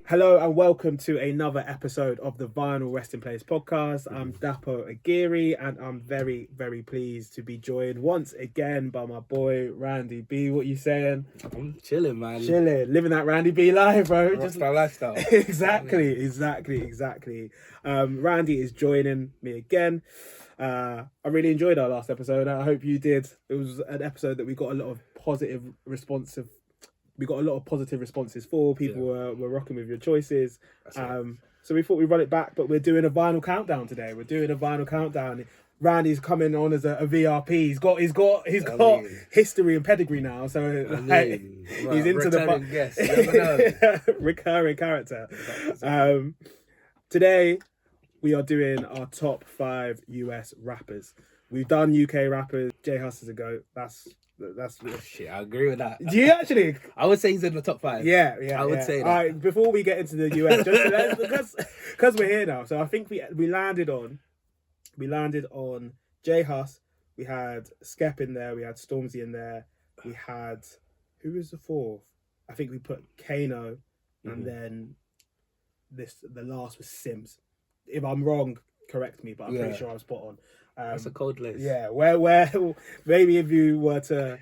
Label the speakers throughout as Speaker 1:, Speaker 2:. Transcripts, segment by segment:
Speaker 1: Hello and welcome to another episode of the Vinyl Resting Place podcast. I'm Dapo Agiri and I'm very, very pleased to be joined once again by my boy Randy B. What you saying?
Speaker 2: I'm chilling, man.
Speaker 1: Chilling, living that Randy B life, bro.
Speaker 2: Rockstar lifestyle.
Speaker 1: exactly. Randy is joining me again. I really enjoyed our last episode. I hope you did. It was an episode that we got a lot of positive responses for. People were rocking with your choices. So we thought we'd run it back, but we're doing a vinyl countdown today. Randy's coming on as a VRP. He's got history and pedigree now, so he's into the
Speaker 2: guest. You never know.
Speaker 1: recurring character. Today we are doing our top 5 US rappers. We've done UK rappers. J Hus is a goat. That's
Speaker 2: shit. I agree with that.
Speaker 1: Do you actually?
Speaker 2: I would say he's in the top 5.
Speaker 1: Yeah.
Speaker 2: I would say that.
Speaker 1: All right, before we get into the US, because we're here now, so I think we landed on J Hus. We had Skep in there. We had Stormzy in there. We had, who was the fourth? I think we put Kano, and then the last was Sims. If I'm wrong, correct me, but I'm pretty sure I was spot on.
Speaker 2: That's a cold list.
Speaker 1: Yeah, where maybe if you were to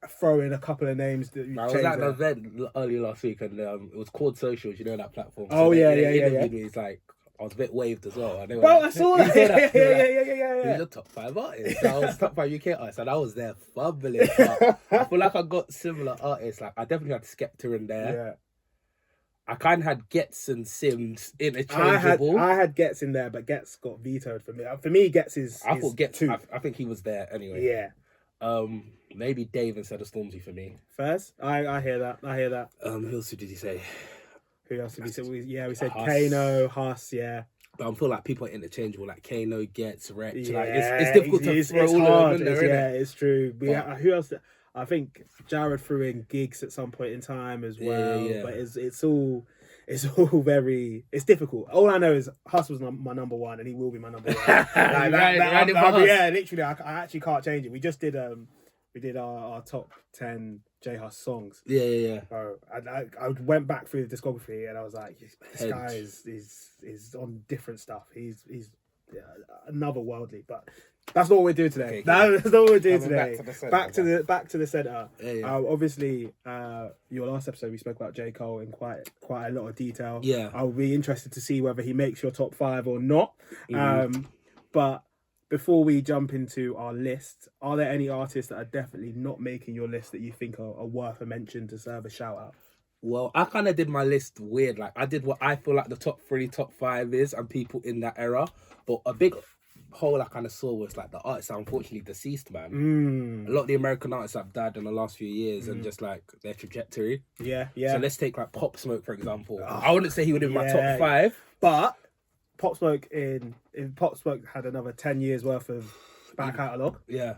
Speaker 1: throw in a couple of names that you
Speaker 2: I was at an event earlier last week, and it was called Socials. You know that platform.
Speaker 1: Oh,
Speaker 2: so
Speaker 1: yeah.
Speaker 2: Me, it's like I was a bit waved as well.
Speaker 1: I saw that. Yeah.
Speaker 2: He's a top 5 artist. I was top 5 UK artist, and I was there fumbling. But I feel like I got similar artists. Like I definitely had Skepta in there.
Speaker 1: Yeah.
Speaker 2: I kind of had Gets and Sims interchangeable.
Speaker 1: I had Gets in there, but Gets got vetoed for me. For me, Gets is.
Speaker 2: I thought Gets.
Speaker 1: 2.
Speaker 2: I think he was there anyway.
Speaker 1: Yeah.
Speaker 2: Maybe Dave instead of Stormzy for me.
Speaker 1: First, I hear that.
Speaker 2: Who else did he say?
Speaker 1: Who else did we say? We said
Speaker 2: Huss.
Speaker 1: Kano, Huss. Yeah.
Speaker 2: But I feel like people are interchangeable. Like Kano, Gets, Wretch.
Speaker 1: Yeah,
Speaker 2: like it's difficult to throw
Speaker 1: it's
Speaker 2: all
Speaker 1: hard.
Speaker 2: of them in there.
Speaker 1: Yeah, it's true. Who else? I think Jared threw in Gigs at some point in time as well.
Speaker 2: Yeah.
Speaker 1: But it's all very. It's difficult. All I know is Huss was my number one, and he will be my number one. Yeah, literally, I actually can't change it. We just did our top 10 J Huss songs.
Speaker 2: Yeah.
Speaker 1: So I went back through the discography, and I was like, this guy is on different stuff. He's another worldly, but. That's not what we're doing today.
Speaker 2: Okay,
Speaker 1: That's not what we're doing today.
Speaker 2: Back
Speaker 1: to the center.
Speaker 2: Yeah.
Speaker 1: Obviously, your last episode we spoke about J. Cole in quite a lot of detail.
Speaker 2: Yeah.
Speaker 1: I'll be interested to see whether he makes your top 5 or not. But before we jump into our list, are there any artists that are definitely not making your list that you think are worth a mention to serve a shout out?
Speaker 2: Well, I kind of did my list weird. Like I did what I feel like the top 3, top 5 is, and people in that era. But a big hole I kind of saw was like the artists are unfortunately deceased, man. A lot of the American artists have died in the last few years, and just like their trajectory.
Speaker 1: Yeah.
Speaker 2: So let's take like Pop Smoke for example. I wouldn't say he would be in my top 5,
Speaker 1: but Pop Smoke had another 10 years worth of back catalogue.
Speaker 2: Yeah.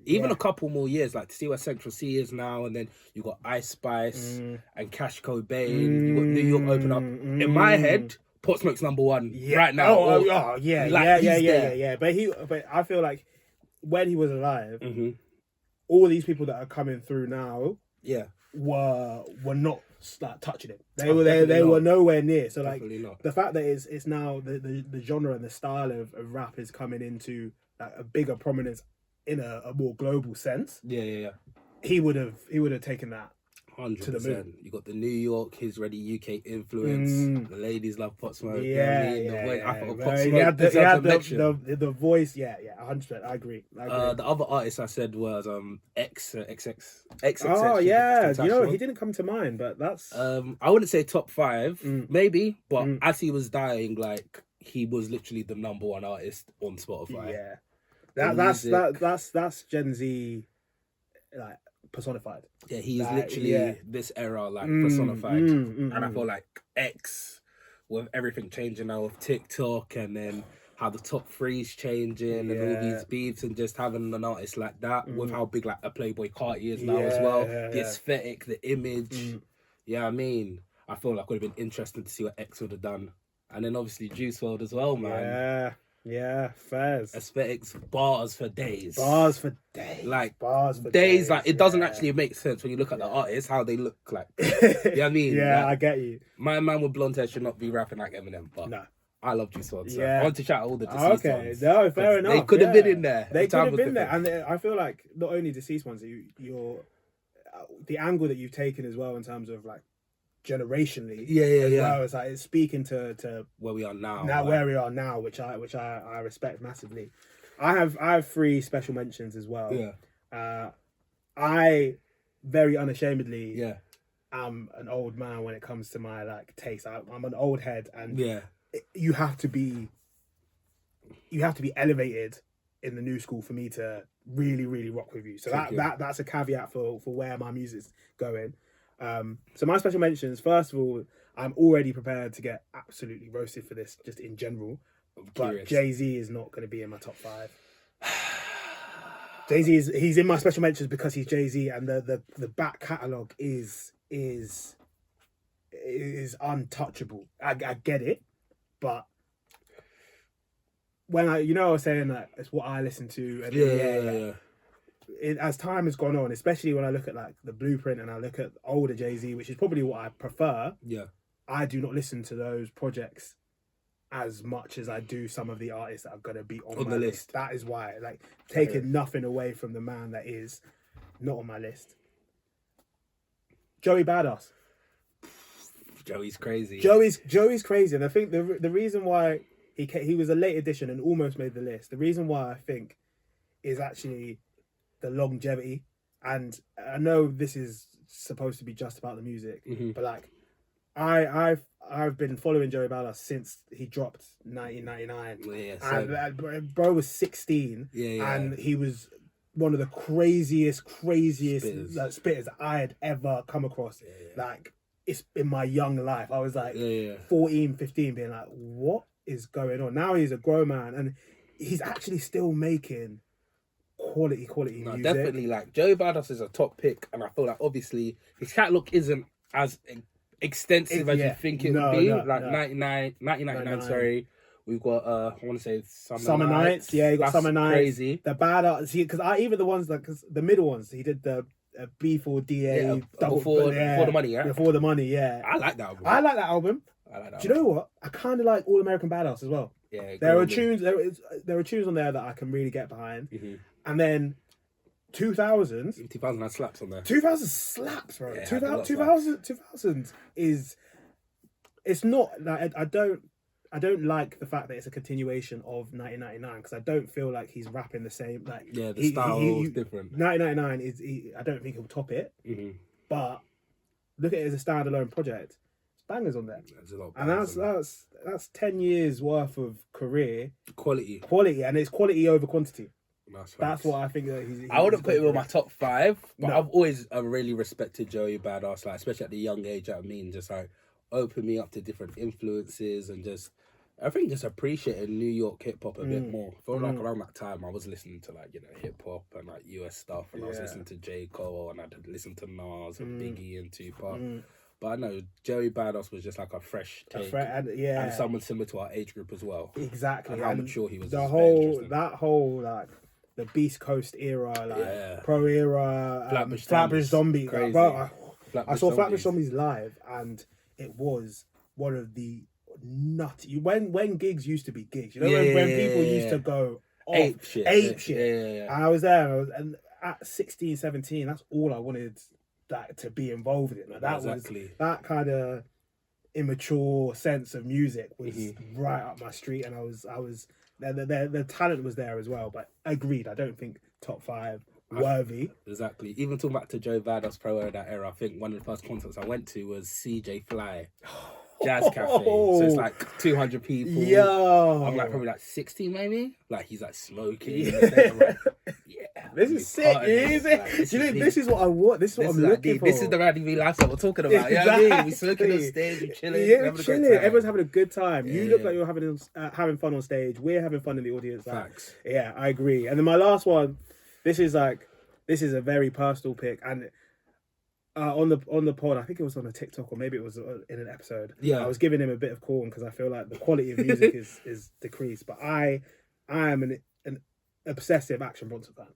Speaker 2: Even a couple more years, like to see where Central C is now, and then you got Ice Spice and Cash Cobain. You got New York Open Up. In my head, Pop Smoke's number 1 right now.
Speaker 1: Yeah. But I feel like when he was alive, all these people that are coming through now, were not like touching it. They were nowhere near. So like the fact that it's now the genre and the style of rap is coming into like a bigger prominence in a more global sense.
Speaker 2: Yeah.
Speaker 1: He would have taken that
Speaker 2: 100%.
Speaker 1: to the moon.
Speaker 2: You got the New York, his ready UK influence. The ladies love Pop Smoke.
Speaker 1: Yeah.
Speaker 2: I thought
Speaker 1: He
Speaker 2: Pop
Speaker 1: had
Speaker 2: Smoke
Speaker 1: the voice. Yeah, 100%. I agree.
Speaker 2: The other artist I said was X.
Speaker 1: Oh yeah, you know he didn't come to mind, but that's.
Speaker 2: I wouldn't say top 5, maybe, but as he was dying, like he was literally the number 1 artist on Spotify.
Speaker 1: Yeah, that's Gen Z, like personified.
Speaker 2: Yeah, he's literally this era like personified, and I feel like X, with everything changing now with TikTok, and then how the top 3's changing, and all these beefs, and just having an artist like that with how big like a Playboy Carti is now as well, the aesthetic, the image. Yeah, I mean, I feel like it would have been interesting to see what X would have done, and then obviously Juice WRLD as well, man.
Speaker 1: Yeah, fairs.
Speaker 2: Aesthetics, bars for days.
Speaker 1: Bars for days.
Speaker 2: Like,
Speaker 1: bars for
Speaker 2: days. Like, it doesn't actually make sense when you look at the artists, how they look like. You know what I mean?
Speaker 1: Yeah,
Speaker 2: like,
Speaker 1: I get you.
Speaker 2: My man with blonde hair should not be rapping like Eminem, but
Speaker 1: no.
Speaker 2: I love Juice WRLD. So
Speaker 1: yeah.
Speaker 2: I want to shout out all the deceased ones.
Speaker 1: No, fair enough.
Speaker 2: They could have been in there.
Speaker 1: They could have been there. And I feel like not only deceased ones, you're the angle that you've taken as well in terms of like generationally.
Speaker 2: Yeah.
Speaker 1: Well, it's like it's speaking to
Speaker 2: where we are now.
Speaker 1: Where we are now, which I respect massively. I have 3 special mentions as well.
Speaker 2: Yeah.
Speaker 1: I very unashamedly
Speaker 2: yeah.
Speaker 1: am an old man when it comes to my like taste. I'm an old head, and
Speaker 2: yeah.
Speaker 1: You have to be elevated in the new school for me to really, really rock with you. So that's a caveat for where my music's going. So my special mentions, first of all, I'm already prepared to get absolutely roasted for this just in general. But Jay-Z is not going to be in my top 5. Jay-Z he's in my special mentions because he's Jay-Z, and the back catalogue is untouchable. I get it, but when I was saying that it's what I listen to, and as time has gone on, especially when I look at like the Blueprint and I look at older Jay-Z, which is probably what I prefer.
Speaker 2: Yeah,
Speaker 1: I do not listen to those projects as much as I do some of the artists that are going to be on my list. That is why, like, taking nothing away from the man that is not on my list. Joey Badass.
Speaker 2: Joey's crazy.
Speaker 1: Joey's crazy, and I think the reason why he was a late addition and almost made the list. The reason why I think is actually the longevity, and I know this is supposed to be just about the music, but like I've been following Joey Badass since he dropped 1999. And bro was 16, and he was one of the craziest spitters I had ever come across. Like, it's in my young life. I was like 14, 15, being like, what is going on? Now he's a grown man, and he's actually still making quality music.
Speaker 2: Definitely, like, Joey Badass is a top pick, and I feel like obviously his catalogue isn't as extensive as you think it would be. 1999, sorry. We've got I want to say Summer Nights.
Speaker 1: Yeah, you got Summer Nights.
Speaker 2: Crazy.
Speaker 1: The Badass, because even the ones like the middle ones, he did the B4DA
Speaker 2: before the money, yeah.
Speaker 1: Before the money, yeah.
Speaker 2: I like that album.
Speaker 1: I like that album. Do you know what? I kind of like All American Badass as well.
Speaker 2: Yeah,
Speaker 1: there are tunes on there that I can really get behind, and then 2000
Speaker 2: had slaps on there.
Speaker 1: 2000 slaps, bro. Yeah, 2000 is, it's not like I don't like the fact that it's a continuation of 1999, because I don't feel like he's rapping the same. Like,
Speaker 2: the style is different.
Speaker 1: 1999 is I don't think he'll top it, but look at it as a standalone project. It's bangers on there, and that's 10 years worth of career quality, and it's quality over quantity. That's what I think that he's
Speaker 2: I wouldn't put him in my top 5, but I've always really respected Joey Badass, like, especially at the young age. I mean, just like open me up to different influences, and just I think just appreciating New York hip hop a bit more. I feel like around that time I was listening to like, hip hop and like US stuff, and I was listening to J. Cole, and I'd listen to Nas and Biggie and Tupac. But I know Joey Badass was just like a fresh take, and someone similar to our age group as well.
Speaker 1: Exactly,
Speaker 2: and how mature he was.
Speaker 1: That whole like the Beast Coast era, like Pro era, Flatbush Zombies. Like, bro, I saw Flatbush Zombies live, and it was one of the nutty. When gigs used to be gigs, when people used to go off, ape shit. Yeah. And I was there, and at 16, 17, that's all I wanted to be involved in. Like, was that kind of immature sense of music was right up my street, and I was the talent was there as well. But agreed, I don't think top 5 worthy.
Speaker 2: Exactly. Even talking back to Joe Badass Pro era, that era, I think one of the first concerts I went to was CJ Fly Jazz Cafe. So it's like 200 people.
Speaker 1: Yo,
Speaker 2: I'm like probably like 60 maybe. Like, he's like smoking.
Speaker 1: This is sick, is it? This is what I want. This is what I'm looking for.
Speaker 2: This is the Randy V lifestyle we're talking about.
Speaker 1: Exactly.
Speaker 2: You know what I mean? We're smoking on stage, we're chilling.
Speaker 1: Yeah, chilling. Everyone's having a good time. You look like you're having fun on stage. We're having fun in the audience.
Speaker 2: Facts.
Speaker 1: Yeah, I agree. And then my last one, this is a very personal pick, and on the pod, I think it was on a TikTok, or maybe it was in an episode.
Speaker 2: Yeah,
Speaker 1: I was giving him a bit of corn because I feel like the quality of music is decreased. But I I am an obsessive Action Bronson fan.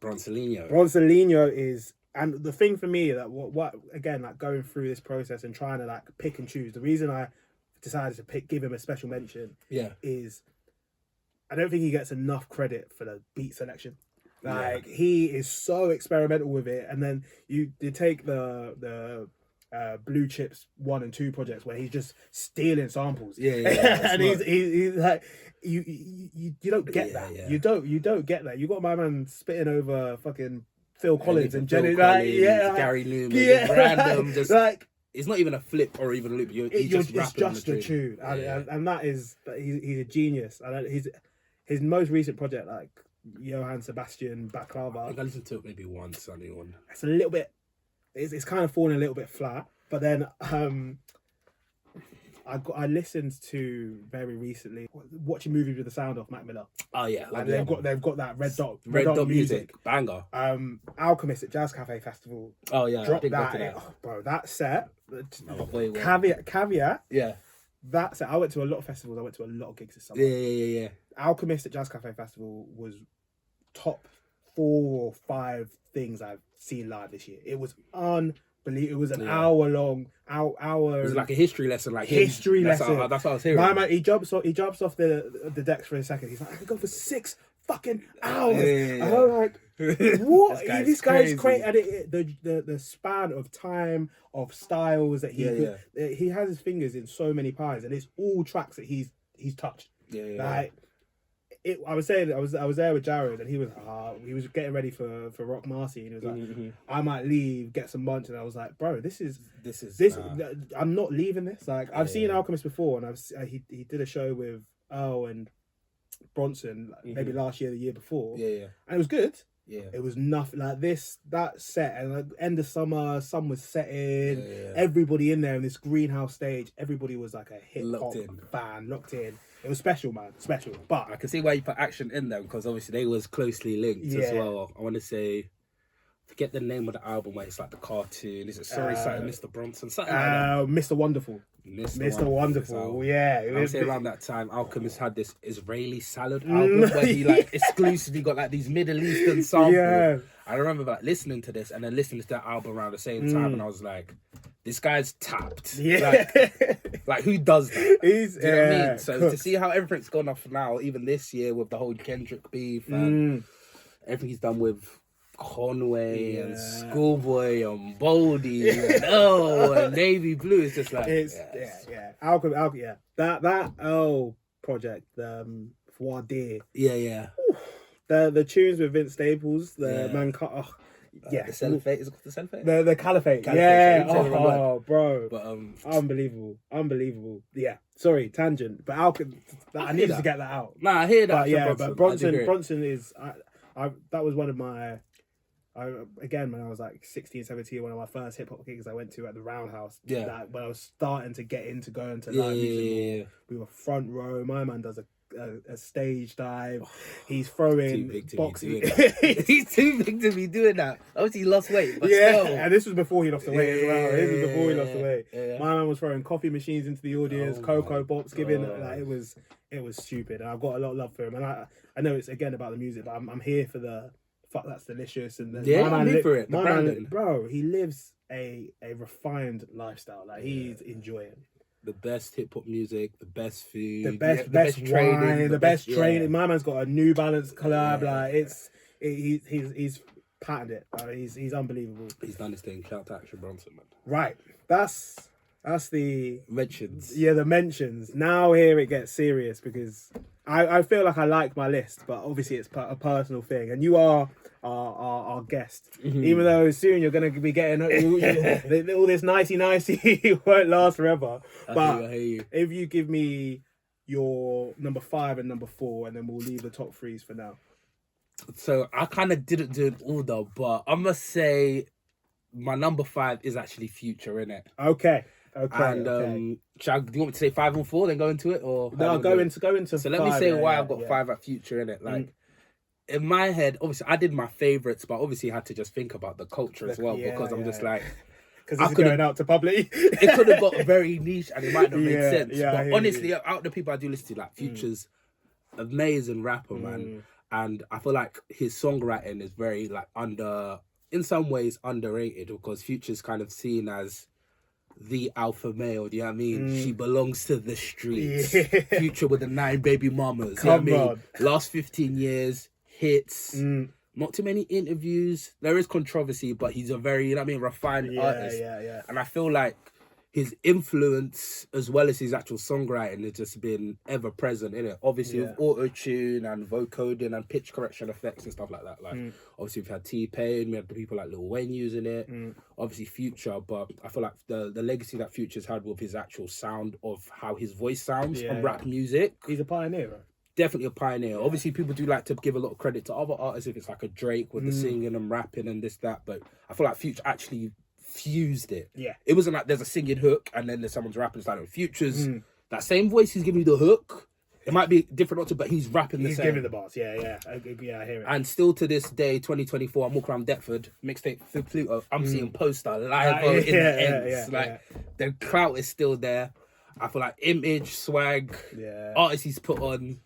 Speaker 2: Bronsolinho
Speaker 1: is, and the thing for me that what again, like going through this process and trying to like pick and choose. The reason I decided to give him a special mention, is I don't think he gets enough credit for the beat selection. Like he is so experimental with it, and then you take the Blue Chips 1 and 2 projects where he's just stealing samples. And he's like, you don't get that. Yeah. You don't get that. You got my man spitting over fucking Phil Collins and Jenny,
Speaker 2: Gary Newman, random, just like it's not even a flip or even a loop. It's just the tune,
Speaker 1: and that is he's a genius. And his most recent project, like Johann Sebastian Baklava.
Speaker 2: I think I listened to it maybe once.
Speaker 1: It's a little bit. It's kind of falling a little bit flat, but then I listened to very recently watching movies with the sound of Mac Miller.
Speaker 2: Oh yeah,
Speaker 1: like they've got that red dot
Speaker 2: music banger.
Speaker 1: Alchemist at Jazz Cafe Festival.
Speaker 2: Oh yeah,
Speaker 1: dropped that. Oh, bro, that set. Caveat.
Speaker 2: Yeah.
Speaker 1: That set. I went to a lot of festivals. I went to a lot of gigs this summer.
Speaker 2: Yeah.
Speaker 1: Alchemist at Jazz Cafe Festival was top 4 or 5 things I've seen live this year. It was unbelievable. It was an hour long. Hour.
Speaker 2: It was like a history lesson.
Speaker 1: That's what
Speaker 2: I was hearing.
Speaker 1: My man, he jumps off the decks for a second. He's like, I could go for 6 fucking hours. And I'm like, what? This guy's crazy. And the span of time, of styles that he has his fingers in so many pies, and it's all tracks that he's touched. I was saying I was there with Jared, and he was getting ready for Rock Marcy, and he was like, I might leave, get some lunch, and I was like, bro, this is I'm not leaving this. Like I've seen Alchemist before, and he did a show with Earl and Bronson maybe last year, the year before, and it was good. Yeah, it was nothing like that set, and like end of summer, sun was setting. Everybody in there in this greenhouse stage, everybody was like a hip hop fan, locked in. It was special, man, special. But
Speaker 2: I can see why you put Action in them, because obviously they was closely linked as well. I want to say, forget the name of the album where it's like the cartoon. Is it Sorry Something Mr. Bronson? Something like that.
Speaker 1: Mr. Wonderful.
Speaker 2: Mr.
Speaker 1: Wonderful. Yeah.
Speaker 2: I would say around that time, Alchemist had this Israeli salad album where he like exclusively got like these Middle Eastern samples. Yeah. I remember like listening to this and then listening to that album around the same time, and I was like, this guy's tapped. Yeah. Like who does that? Do you know what I mean? So to see how everything's gone off now, even this year with the whole Kendrick beef and everything he's done with Conway and Schoolboy and Boldy and Navy Blue, it's just like
Speaker 1: Alchemy, that project, Voir Dire. The tunes with Vince Staples, the Cellophane, is it called the Cellophane? The Caliphate. Bro. But unbelievable. Yeah. Sorry, tangent. But I needed to get that out.
Speaker 2: Nah, I hear that.
Speaker 1: But Bronson is that was one of my again, when I was like 16, 17, one of my first hip hop gigs I went to at the Roundhouse. Yeah. When I was starting to get into going to live music, we were front row. My man does a stage dive. He's throwing boxing.
Speaker 2: He's too big to be doing that. Obviously, he lost weight. But still.
Speaker 1: And this was before he lost the weight as well. This was before he lost the weight. Yeah. My man was throwing coffee machines into the audience, Cocoa Pops, giving like it was stupid. And I've got a lot of love for him. And I know it's again about the music, but I'm here for the fuck that's delicious. And
Speaker 2: I'm here for it.
Speaker 1: My man, bro, he lives a refined lifestyle. Like he's enjoying
Speaker 2: the best hip hop music, the best food,
Speaker 1: the best training, the best training. My man's got a New Balance collab. Like he's patented it. He's unbelievable.
Speaker 2: He's done his thing. Shout out to Action Bronson, man.
Speaker 1: Right, that's the
Speaker 2: mentions.
Speaker 1: Yeah, the mentions. Now here it gets serious because I feel like I like my list, but obviously it's a personal thing, and you are our guest. Even though soon you're going to be getting all this nicey won't last forever. But if you give me your number 5 and number 4, and then we'll leave the top 3s for now.
Speaker 2: So I kind of didn't do an order, but I must say my number 5 is actually Future, innit?
Speaker 1: Okay.
Speaker 2: And do you want me to say 5 and 4, then go into it, or
Speaker 1: no? Go into.
Speaker 2: So let me say why I've got 5 at Future, innit? Like in my head, obviously I did my favorites, but obviously I had to just think about the culture as well, because I'm just like,
Speaker 1: because it's going out to public.
Speaker 2: It could have got very niche and it might not make sense. But honestly, out of the people I do listen to, like Future's amazing rapper, man. And I feel like his songwriting is very like in some ways underrated, because Future's kind of seen as the alpha male. Do you know what I mean? She belongs to the streets.
Speaker 1: Yeah.
Speaker 2: Future with the 9 baby mamas.
Speaker 1: Come
Speaker 2: you know what I
Speaker 1: on.
Speaker 2: mean? Last 15 years, hits. Not too many interviews. There is controversy, but he's a very, you know what I mean, refined artist.
Speaker 1: Yeah.
Speaker 2: And I feel like his influence, as well as his actual songwriting, has just been ever present in it. Obviously, with auto-tune and vocoding and pitch correction effects and stuff like that. Like, obviously, we've had T-Pain, we had the people like Lil Wayne using it. Obviously, Future, but I feel like the legacy that Future's had with his actual sound of how his voice sounds on rap music.
Speaker 1: He's a pioneer, bro.
Speaker 2: Definitely a pioneer. Obviously, people do like to give a lot of credit to other artists if it's like a Drake with the singing and rapping and this, that. But I feel like Future actually fused it.
Speaker 1: Yeah.
Speaker 2: It wasn't like there's a singing hook and then there's someone's rapping. It's like Future's that same voice, he's giving you the hook. It might be different, but he's rapping the same.
Speaker 1: He's giving the bars. Yeah. I hear it.
Speaker 2: And still to this day, 2024, I'm walking around Deptford, mixtape for Pluto. I'm seeing poster live in the ends. The clout is still there. I feel like image, swag, artists he's put on.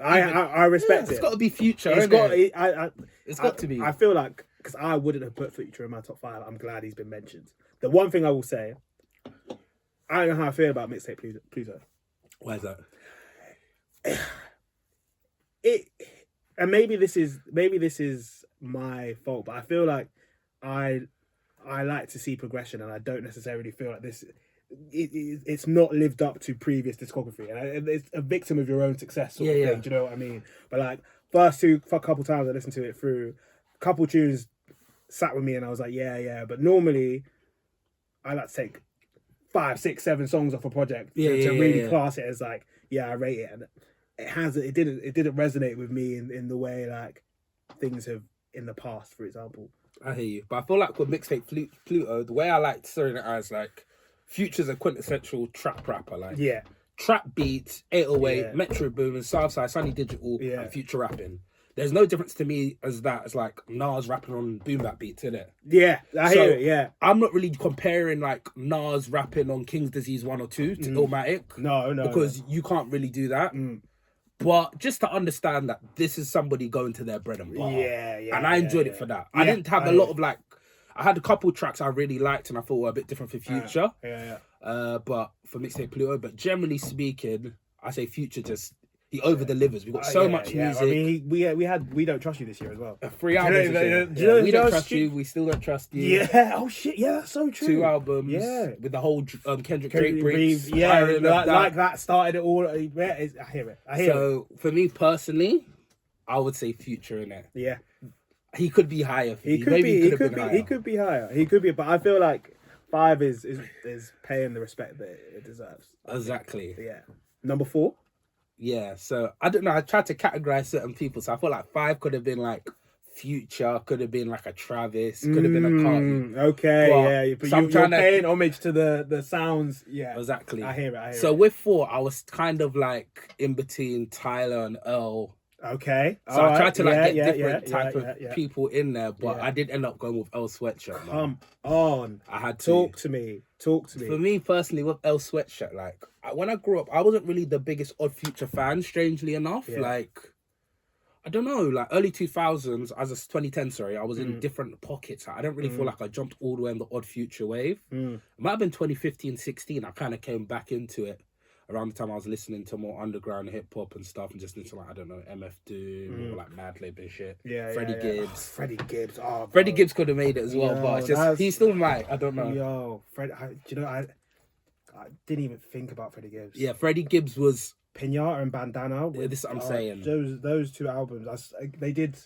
Speaker 1: I respect it.
Speaker 2: It's got to be Future. It's got to be.
Speaker 1: I feel like, because I wouldn't have put Future in my top 5. I'm glad he's been mentioned. The one thing I will say, I don't know how I feel about mixtape Pluto.
Speaker 2: Why is that?
Speaker 1: And maybe this is my fault, but I feel like I like to see progression, and I don't necessarily feel like this. It's not lived up to previous discography, and it's a victim of your own success sort of thing. Do you know what I mean? But like for a couple times I listened to it through, a couple tunes sat with me, and I was like, yeah. But normally, I like to take 5, 6, 7 songs off a project to really class it as like, I rate it, and it didn't resonate with me in the way like things have in the past, for example.
Speaker 2: I hear you, but I feel like with mixtape Pluto, the way I like throwing it as like, Future's a quintessential trap rapper, like trap beats, 808, Metro Boom, and Southside, Sunny Digital, and Future rapping. There's no difference to me as that. It's like Nas rapping on boom bap beats, innit? Yeah, I hear it. Yeah, I'm not really comparing like Nas rapping on King's Disease 1 or 2 to Illmatic. No, because you can't really do that. But just to understand that this is somebody going to their bread and butter. And I enjoyed it for that. I didn't have a lot of like. I had a couple tracks I really liked and I thought were a bit different for Future. But for mixtape Pluto, but generally speaking, I say Future just he over delivers. We've got so much music. I mean, we had We Don't Trust You this year as well. 3 albums. We Don't Trust You. We Still Don't Trust You. Yeah. Oh shit. Yeah, that's so true. 2 albums. Yeah. With the whole Kendrick Drake brief. Yeah. Like that started it all. I hear it. So for me personally, I would say Future in it. Yeah. He could be higher. He could be higher. But I feel like 5 is paying the respect that it deserves. Exactly. Yeah. Number 4. Yeah. So I don't know. I tried to categorize certain people. So I feel like 5 could have been like Future, could have been like a Travis, could have been a Carti. Okay. But you're paying homage to the sounds. Yeah. Exactly. I hear it. So with 4, I was kind of like in between Tyler and Earl. Okay. So I tried to like get different type of people in there, but I did end up going with Earl Sweatshirt. Come on. I had to. Talk to me. For me personally, with Earl Sweatshirt, like when I grew up, I wasn't really the biggest Odd Future fan, strangely enough. Like, I don't know, like early 2000s, as a 2010, sorry, I was in different pockets. I don't really feel like I jumped all the way on the Odd Future wave. It might have been 2015, 16. I kind of came back into it. Around the time I was listening to more underground hip hop and stuff, and just listening to like, I don't know, MF Doom or like Madlib and shit. Freddie Gibbs. Freddie Gibbs. Oh, Freddie Gibbs could have made it as well, but it's just he still might. I don't know. I didn't even think about Freddie Gibbs. Yeah, Freddie Gibbs was Pinata and Bandana. This is what I'm saying. Those 2 albums, they did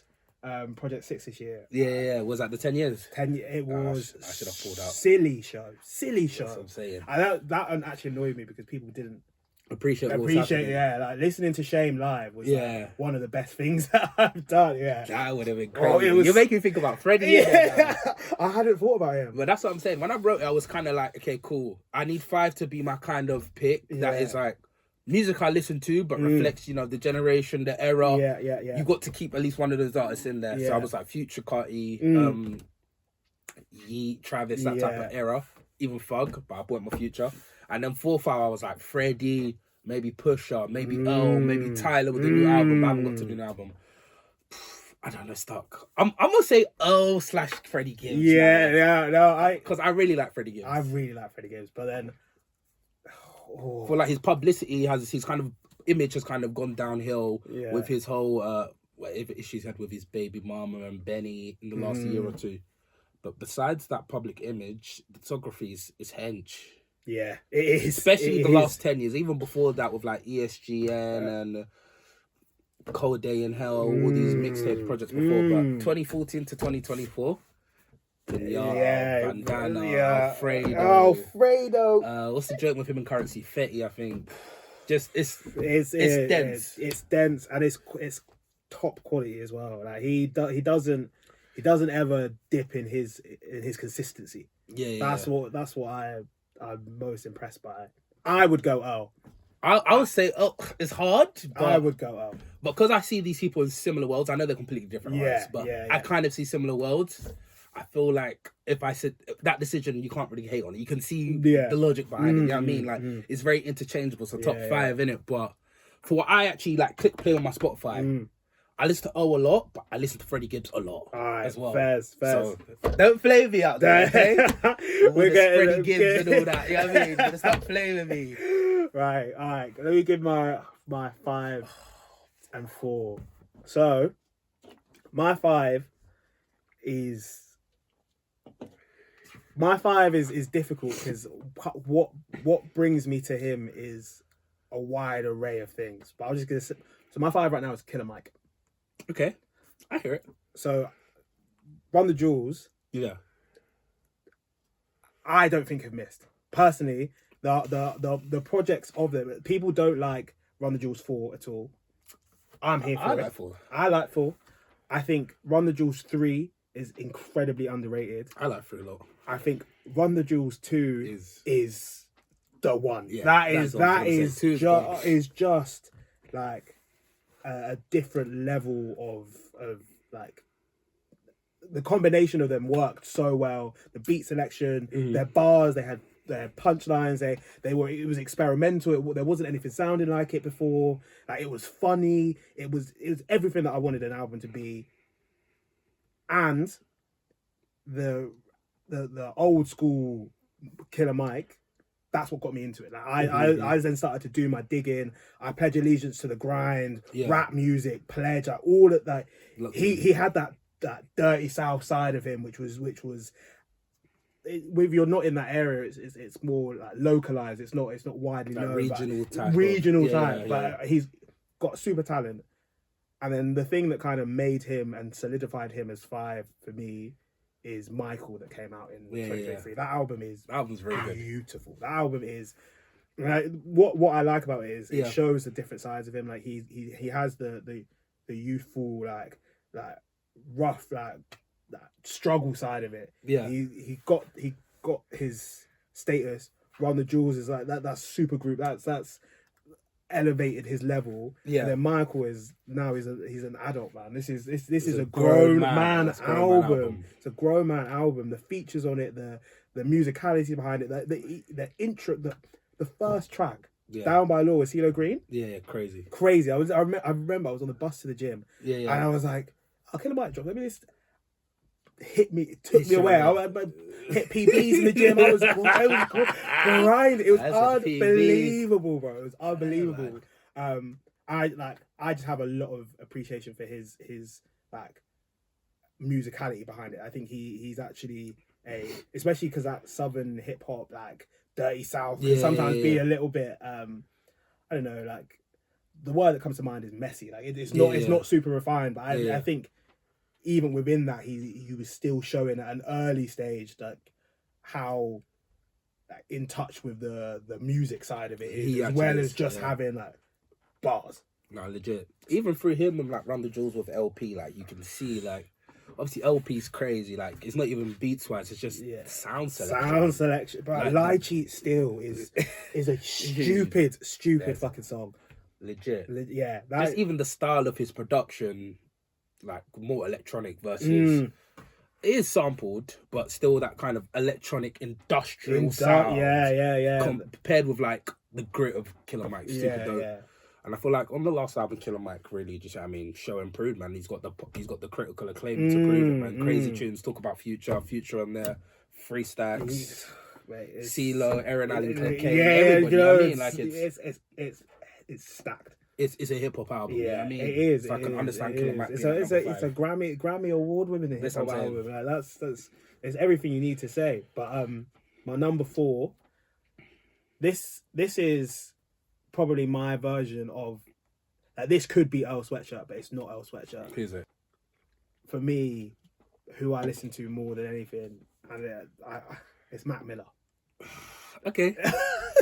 Speaker 2: Project 6 this year. Yeah. Was that the 10 years? It was. I should have pulled out. Silly show. That's what I'm saying. And that actually annoyed me because people didn't appreciate like listening to Shame live was like one of the best things that I've done. That would have been crazy. You're making me think about Freddie. I hadn't thought about him, but that's what I'm saying. When I wrote it, I was kind of like, okay, cool, I need 5 to be my kind of pick that is like music I listen to but reflects, the generation, the era. You got to keep at least one of those artists in there. So I was like Future, Carti, Yeet, Travis, that type of era, even Thug, but I bought my Future. And then 4, 5, I was like Freddie, maybe Pusha, maybe Earl, maybe Tyler with the new album. But I haven't got to the new album. I don't know, stuck. I'm gonna say Earl / Freddie Gibbs.
Speaker 1: Because
Speaker 2: I really like Freddie Gibbs.
Speaker 1: I really like Freddie Gibbs, but then
Speaker 2: for like his publicity his kind of image has kind of gone downhill with his whole whatever issues he had with his baby mama and Benny in the last year or two. But besides that public image, the photography is hench.
Speaker 1: Yeah, it is.
Speaker 2: Especially the last 10 years. Even before that with like ESGN and Cold Day in Hell, all these mixtape projects before. But 2014 to 2024, Bandana,
Speaker 1: Alfredo.
Speaker 2: What's the joke with him in Currency? Fetty, I think. Just it's dense.
Speaker 1: It's dense and it's top quality as well. Like he doesn't ever dip in his consistency. That's what I'm most impressed by. I would go Earl.
Speaker 2: I would say it's hard. But
Speaker 1: I would go Earl.
Speaker 2: Because I see these people in similar worlds. I know they're completely different worlds, but I kind of see similar worlds. I feel like if I said that decision, you can't really hate on it. You can see the logic behind it. You know what I mean? Like it's very interchangeable. So top 5 in it. But for what I actually like, click play on my Spotify. I listen to O a lot, but I listen to Freddie Gibbs a lot as well. Fairs.
Speaker 1: So
Speaker 2: don't play me out there, okay? We're getting Freddie Gibbs and all that. You know what I mean? But stop playing with me.
Speaker 1: Right, all right. Let me give my 5 and 4. So my 5 is difficult because what brings me to him is a wide array of things. But I'm just gonna say, so my 5 right now is Killer Mike.
Speaker 2: Okay, I hear it.
Speaker 1: So Run the Jewels.
Speaker 2: Yeah.
Speaker 1: I don't think have missed. Personally, the projects of them, people don't like Run the Jewels 4 at all. I'm here for it. I like 4. I think Run the Jewels 3 is incredibly underrated.
Speaker 2: I like 3 a lot.
Speaker 1: I think Run the Jewels 2 is the one.
Speaker 2: Yeah,
Speaker 1: that is just like a different level of like the combination of them worked so well. The beat selection, their bars, they had their punchlines. It was experimental. There wasn't anything sounding like it before. Like it was funny. It was everything that I wanted an album to be. And the old school Killer Mike, that's what got me into it. Like I then started to do my digging. I pledge allegiance to the grind, rap music, pledge, like all of that. He had that dirty South side of him, which was if you're not in that area, it's more like localized. It's not widely known. Regional type. But he's got super talent. And then the thing that kind of made him and solidified him as 5 for me is Michael, that came out in 2023. That album's very beautiful. Good. That album is what I like about it is it shows the different sides of him. Like he has the youthful like rough like that struggle side of it. Yeah, he got his status. Run the Jewels is like that's super group. That's elevated his level. Yeah. And then Michael is now he's an adult man. This is a grown man album. It's a grown man album. The features on it, the musicality behind it, the intro, the first track, Down by Law with CeeLo Green.
Speaker 2: Yeah, crazy.
Speaker 1: I remember I was on the bus to the gym. And I was like, oh, Killer Mike drop. Let me just it took me away. I hit PBs in the gym. I was grinding. It was unbelievable, bro. It was unbelievable. I just have a lot of appreciation for his like musicality behind it. I think he's actually especially because that southern hip hop, like dirty South, can sometimes be a little bit I don't know, like the word that comes to mind is messy. Like it's not super refined, but I think even within that, he was still showing at an early stage like how in touch with the music side of it is, as well as just having like bars.
Speaker 2: No, legit. Even through him and like Run the Jewels with LP, like you can see like obviously LP's crazy. Like it's not even beats wise; it's just sound selection.
Speaker 1: But Lie Cheat Still is a stupid fucking song.
Speaker 2: Legit.
Speaker 1: Yeah,
Speaker 2: just even the style of his production. Like more electronic versus it is sampled, but still that kind of electronic industrial sound.
Speaker 1: Yeah.
Speaker 2: Compared with like the grit of Killer Mike, super dope. Yeah. And I feel like on the last album, Killer Mike really just, I mean, show and prove, man. He's got the critical acclaim to prove it, man. Crazy tunes, talk about Future on there, Free Stacks, CeeLo, Aaron Allen, Cocaine, everybody. You know what I mean? Like
Speaker 1: it's stacked.
Speaker 2: It's a hip hop album. Yeah, I mean,
Speaker 1: it is.
Speaker 2: So I can understand Killer Mike.
Speaker 1: It's a Grammy award winning hip hop album. Like, that's it's everything you need to say. But my number 4. This is probably my version of this could be Earl Sweatshirt, but it's not Earl Sweatshirt.
Speaker 2: Who's it?
Speaker 1: For me, who I listen to more than anything, and it's Mac Miller.
Speaker 2: Okay,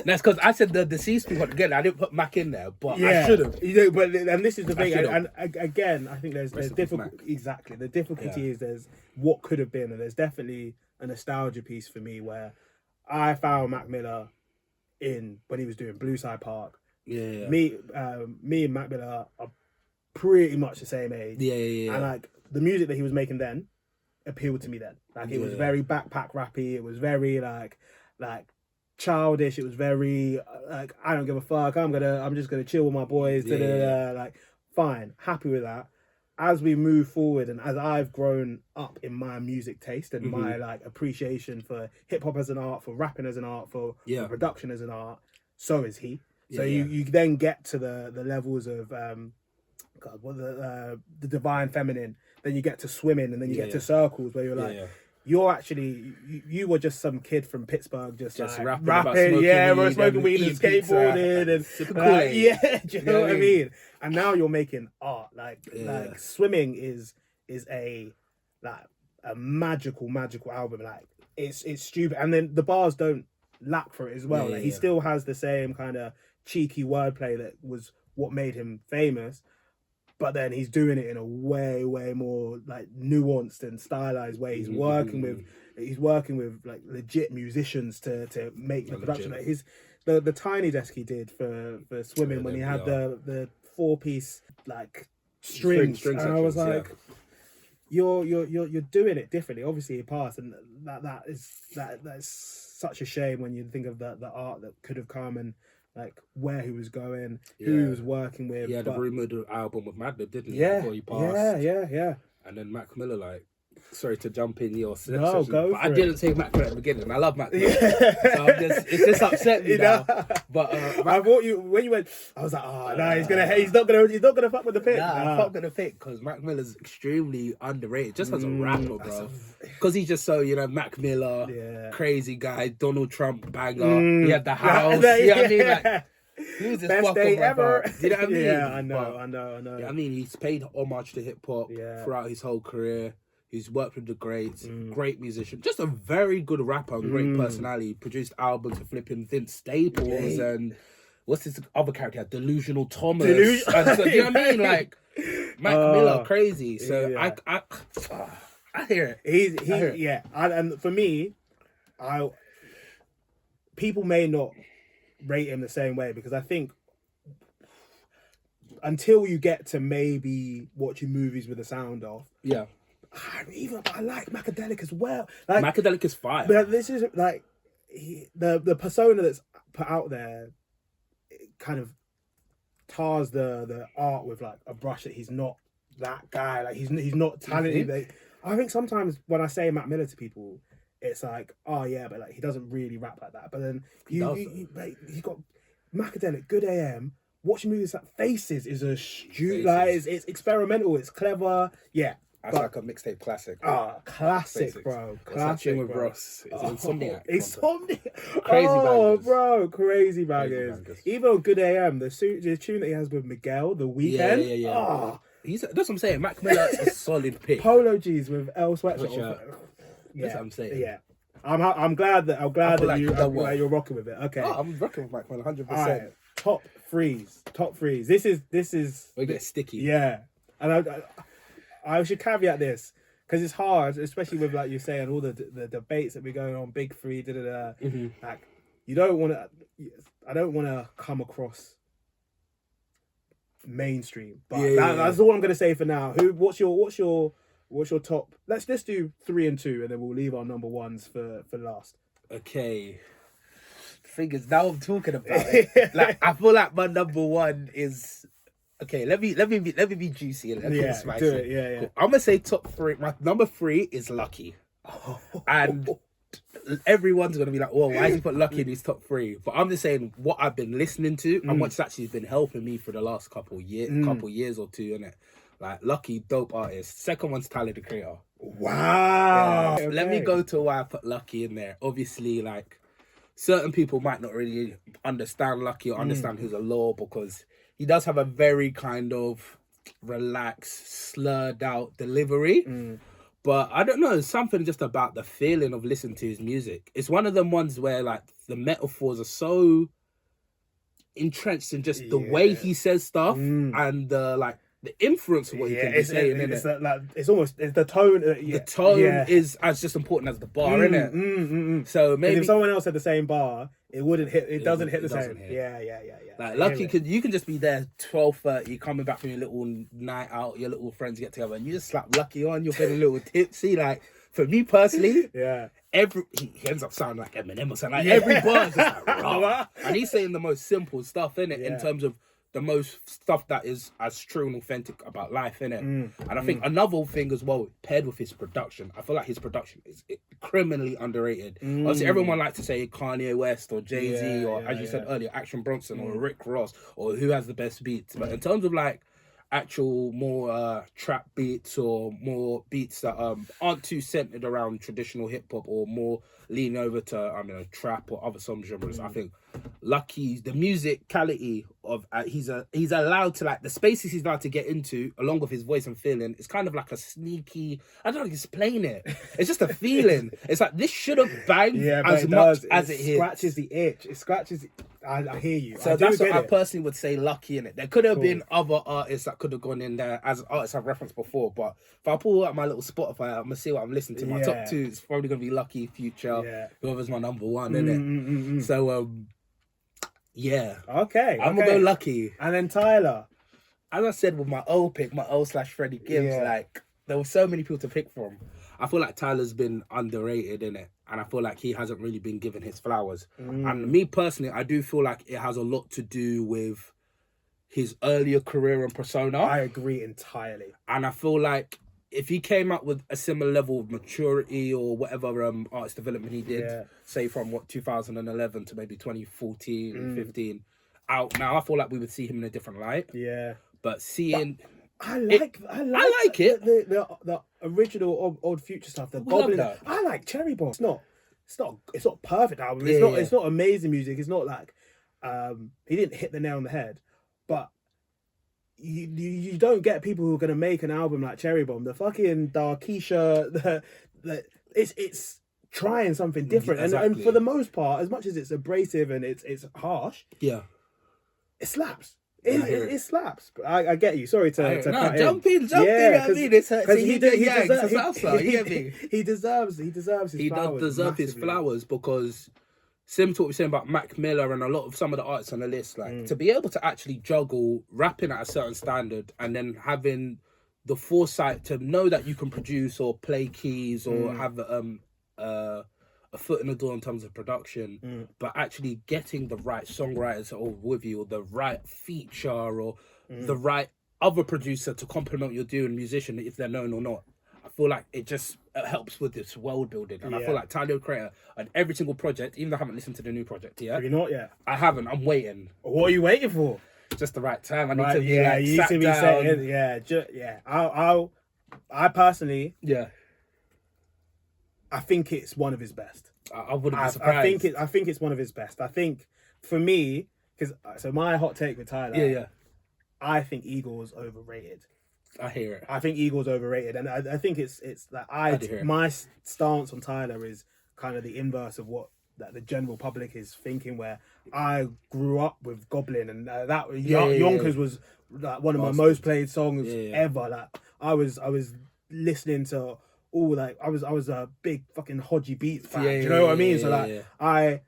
Speaker 2: that's because I said the deceased people together. I didn't put Mac in there, but I should have.
Speaker 1: And this is the thing. And again, I think there's difficulty. Exactly, the difficulty is there's what could have been, and there's definitely a nostalgia piece for me where I found Mac Miller when he was doing Blue Side Park.
Speaker 2: Yeah.
Speaker 1: Me and Mac Miller are pretty much the same age.
Speaker 2: Yeah.
Speaker 1: And like the music that he was making then appealed to me then. Like it was very backpack rappy. It was very like childish. It was very like I don't give a fuck. I'm just gonna chill with my boys. Like fine, happy with that. As we move forward and as I've grown up in my music taste and my like appreciation for hip hop as an art, for rapping as an art, for production as an art, so is he. So you then get to the levels of the divine feminine. Then you get to swimming, and then you get to circles where you're like, you're actually you were just some kid from Pittsburgh, just like, rapping, we're smoking weed and skateboarding, and do you know what I mean? And now you're making art. Like swimming is a magical album. Like it's stupid, and then the bars don't lack for it as well. He still has the same kind of cheeky wordplay that was what made him famous, but then he's doing it in a way more like nuanced and stylized way. He's working with like legit musicians to make the production. Like the Tiny Desk he did for swimming when he had the 4-piece like strings, and I was like, you're doing it differently. Obviously he passed, and that's such a shame when you think of the art that could have come and like where he was going, who he was working with.
Speaker 2: Yeah, the rumoured album with Madlib, didn't he? Before he passed.
Speaker 1: Yeah.
Speaker 2: And then Mac Miller, like, sorry to jump in your session,
Speaker 1: but
Speaker 2: I didn't say Mac Miller at the beginning. I love Mac Miller, so it's just upset me now. But
Speaker 1: I thought when you went, I was like, he's not gonna fuck with the pick.
Speaker 2: I'm not gonna pick because Mac Miller's extremely underrated, just as a rapper, bro. Because he's just so Mac Miller, crazy guy, Donald Trump banger. He had the house. You know what I mean? Like, he was
Speaker 1: best day ever.
Speaker 2: You know what I mean?
Speaker 1: Yeah, I know.
Speaker 2: Yeah, I mean, he's paid homage to hip hop throughout his whole career. He's worked with the greats, great musician, just a very good rapper, great personality. Produced albums for flipping Vince Staples and what's his other character? Delusional Thomas. And so, you know what I mean? Like Mac Miller, crazy. So I hear it.
Speaker 1: And for me, people may not rate him the same way because I think until you get to maybe watching movies with the sound off, I like Macadelic as well. Like
Speaker 2: Macadelic is fire.
Speaker 1: But this is like the persona that's put out there. It kind of tars the art with like a brush that he's not that guy. Like he's not talented. Like, I think sometimes when I say Mac Miller to people, it's like, oh yeah, but like he doesn't really rap like that. But then he's got Macadelic, Good AM. Watching movies like Faces is a it's experimental. It's clever. Yeah.
Speaker 2: That's like a mixtape classic.
Speaker 1: Classic, bro. Classic
Speaker 2: with Ross. It's Insomniac.
Speaker 1: Crazy bangers. Bro, crazy bangers. Even on Good AM, the tune that he has with Miguel, The Weeknd.
Speaker 2: Yeah. That's what I'm saying. Mac Miller is a solid pick.
Speaker 1: Polo G's with Earl Sweatshirt.
Speaker 2: That's what I'm saying.
Speaker 1: Yeah. I'm glad that you're rocking with it. Okay.
Speaker 2: I'm rocking with Mac Miller 100%.
Speaker 1: Right. Top threes. This is.
Speaker 2: We get sticky.
Speaker 1: Yeah, and I should caveat this because it's hard, especially with like you're saying all the debates that we're going on, big three, Like you don't want to. I don't want to come across mainstream, but that's all I'm going to say for now. What's your top? Let's just do 3 and 2, and then we'll leave our number ones for last.
Speaker 2: Okay. thing is, now I'm talking about it. Like, I feel like my number one is. Okay, let me be juicy and keep it spicy.
Speaker 1: Do it. Yeah.
Speaker 2: Cool. I'm gonna say top three. My number three is Lucky, and everyone's gonna be like, "Oh, why has he put Lucky in his top three?" But I'm just saying what I've been listening to and what's actually been helping me for the last couple years or two, innit? Like Lucky, dope artist. Second one's Tyler the Creator.
Speaker 1: Wow.
Speaker 2: Yeah. Okay. Let me go to why I put Lucky in there. Obviously, like certain people might not really understand Lucky or understand his allure because he does have a very kind of relaxed, slurred out delivery. But I don't know, something just about the feeling of listening to his music. It's one of them ones where like the metaphors are so entrenched in just the way he says stuff and the influence of what he can be saying,
Speaker 1: it's almost the tone.
Speaker 2: The tone is as just important as the bar, innit? So maybe
Speaker 1: if someone else had the same bar, it wouldn't hit. It doesn't hit the same. Yeah.
Speaker 2: Like Lucky, you can just be there 12:30, coming back from your little night out, your little friends get together, and you just slap Lucky on. You're feeling a little tipsy. Like for me personally, he ends up sounding like Eminem or something. Like every bar is just like raw, and he's saying the most simple stuff in it in terms of the most stuff that is as true and authentic about life, innit? And I think another thing as well, paired with his production, I feel like his production is criminally underrated. Obviously, everyone likes to say Kanye West or Jay-Z or, as you said earlier, Action Bronson or Rick Ross or who has the best beats. But in terms of like actual more trap beats or more beats that aren't too centered around traditional hip-hop or more lean over to trap or other some genres, I think Lucky's the musicality of he's allowed to, like, the spaces he's allowed to get into along with his voice and feeling. It's kind of like a sneaky, I don't know how to explain it, it's just a feeling. It's like this should have banged as much as it hits.
Speaker 1: Scratches the itch. It scratches. I hear you.
Speaker 2: So that's what I personally would say Lucky in it. There could have been other artists that could have gone in there as artists I've referenced before, but if I pull out my little Spotify, I'm gonna see what I'm listening to. My top two is probably gonna be Lucky, Future, whoever's my number one, innit? So
Speaker 1: okay,
Speaker 2: I'm gonna go Lucky.
Speaker 1: And then Tyler.
Speaker 2: As I said with my old pick, my old / Freddie Gibbs, like there were so many people to pick from. I feel like Tyler's been underrated, innit? And I feel like he hasn't really been given his flowers. And me personally, I do feel like it has a lot to do with his earlier career and persona.
Speaker 1: I agree entirely.
Speaker 2: And I feel like if he came up with a similar level of maturity or whatever artist development he did, say from 2011 to maybe 2014, 15, out now, I feel like we would see him in a different light. Yeah. But seeing...
Speaker 1: I like
Speaker 2: it.
Speaker 1: The original old Future stuff. The Goblin. I like Cherry Bomb. It's not perfect album. It's not amazing music. It's not like he didn't hit the nail on the head. But you don't get people who are gonna make an album like Cherry Bomb. The fucking Darkisha. It's trying something different. And for the most part, as much as it's abrasive and it's harsh, it slaps. It slaps. I get you. Sorry to cut
Speaker 2: jump in. I mean, it's he
Speaker 1: deserves his flowers.
Speaker 2: He does deserve his flowers because similar to what we're saying about Mac Miller and a lot of some of the artists on the list, like to be able to actually juggle rapping at a certain standard and then having the foresight to know that you can produce or play keys or have a foot in the door in terms of production, but actually getting the right songwriters or with you, or the right feature or the right other producer to complement what you're doing, musician, if they're known or not. I feel like it just helps with this world building. And I feel like Tyler, the Creator, and every single project, even though I haven't listened to the new project yet.
Speaker 1: Have you not yet?
Speaker 2: I haven't. I'm waiting.
Speaker 1: What are you waiting for?
Speaker 2: Just the right time. I need to be sat
Speaker 1: down. I personally... I think it's one of his best.
Speaker 2: I wouldn't be surprised.
Speaker 1: I think it's one of his best. I think for me, so my hot take with Tyler, I think Eagle's overrated.
Speaker 2: I hear it.
Speaker 1: I think Eagle's overrated, and I think it's that my stance on Tyler is kind of the inverse of what that the general public is thinking. Where I grew up with Goblin, and Yonkers was like one of my most played songs ever. Like I was listening to. I was a big fucking Hodgy Beats fan. Do you know what I mean? I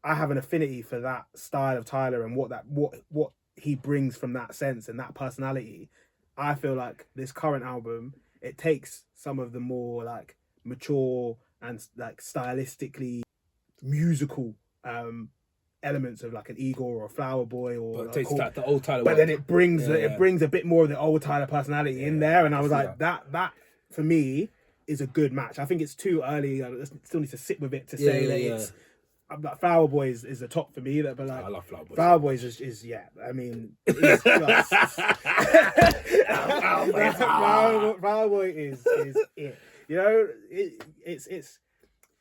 Speaker 1: have an affinity for that style of Tyler and what he brings from that sense and that personality. I feel like this current album, it takes some of the more mature and stylistically musical elements of like an Igor or a Flower Boy or
Speaker 2: But it takes the old Tyler.
Speaker 1: But then it brings a bit more of the old Tyler personality in there, and I was like, that for me is a good match. I think it's too early. I still need to sit with it to say that it's. Like Flower Boy is the top for me, but like
Speaker 2: I love Flower Boy.
Speaker 1: Flower Boy is yeah. I mean, Flower Boy is it. You know,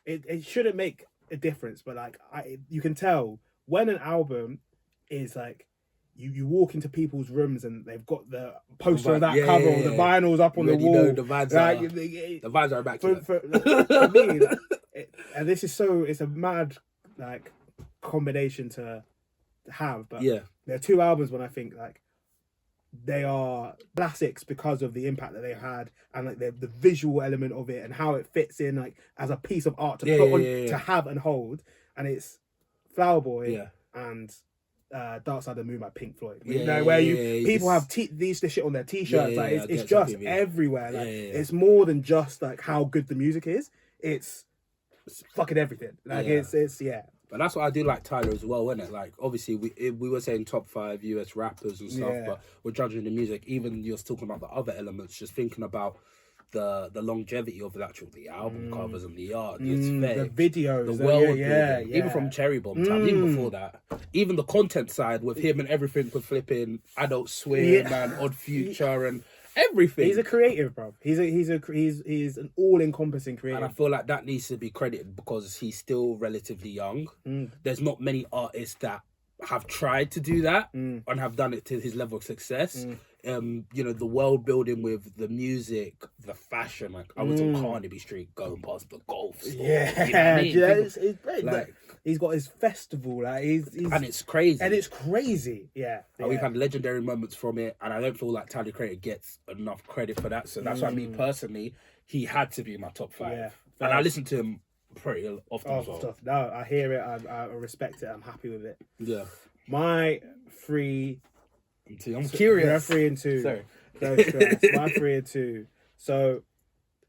Speaker 1: it shouldn't make a difference, but like you can tell when an album is like you walk into people's rooms and they've got the poster of that cover or the vinyls up on the wall.
Speaker 2: Know the vibes the vibes are back
Speaker 1: for me. Like, and this is it's a mad like combination to have, but there are two albums when I think like they are classics because of the impact that they had and like the visual element of it and how it fits in like as a piece of art to put on to have and hold, and it's Flower Boy and Dark Side of the Moon by Pink Floyd. People have this shit on their t-shirts. It's just everywhere. Like it's more than just like how good the music is. It's fucking everything. Like it's
Speaker 2: But that's what I do like Tyler as well, isn't it? Like obviously we were saying top 5 US rappers and stuff, but we're judging the music. Even you're talking about the other elements, just thinking about the longevity of the album covers and the art, the aesthetic,
Speaker 1: the videos,
Speaker 2: the world building, even from Cherry Bomb time, even before that, even the content side with him and everything with flipping Adult Swim and Odd Future and everything.
Speaker 1: He's a creative, bro. He's an all-encompassing creative,
Speaker 2: and I feel like that needs to be credited because he's still relatively young. There's not many artists that have tried to do that and have done it to his level of success. You know, the world building with the music, the fashion. Like I was on Carnaby Street going past the golf store.
Speaker 1: Yeah,
Speaker 2: you know what I mean?
Speaker 1: It's great. Like he's got his festival. Like he's
Speaker 2: and it's crazy.
Speaker 1: Yeah,
Speaker 2: and we've had legendary moments from it, and I don't feel like Tyler Creator gets enough credit for that. So that's why me personally, he had to be in my top 5.
Speaker 1: Yeah,
Speaker 2: and I listen to him pretty often as well.
Speaker 1: No, I hear it. I respect it. I'm happy with it.
Speaker 2: Yeah,
Speaker 1: my 3.
Speaker 2: I'm curious.
Speaker 1: Yeah, 3 and 2.
Speaker 2: Sorry.
Speaker 1: Don't stress. My 3 and 2. So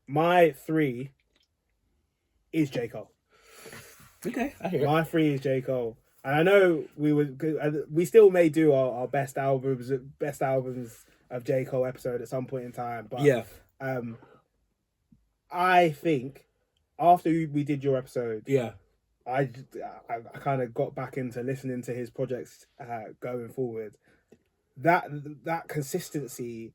Speaker 1: my 3 is J. Cole.
Speaker 2: Okay, I hear it.
Speaker 1: My 3 is J. Cole. And I know we still may do our best albums of J. Cole episode at some point in time. But I think after we did your episode, I kind of got back into listening to his projects going forward. That consistency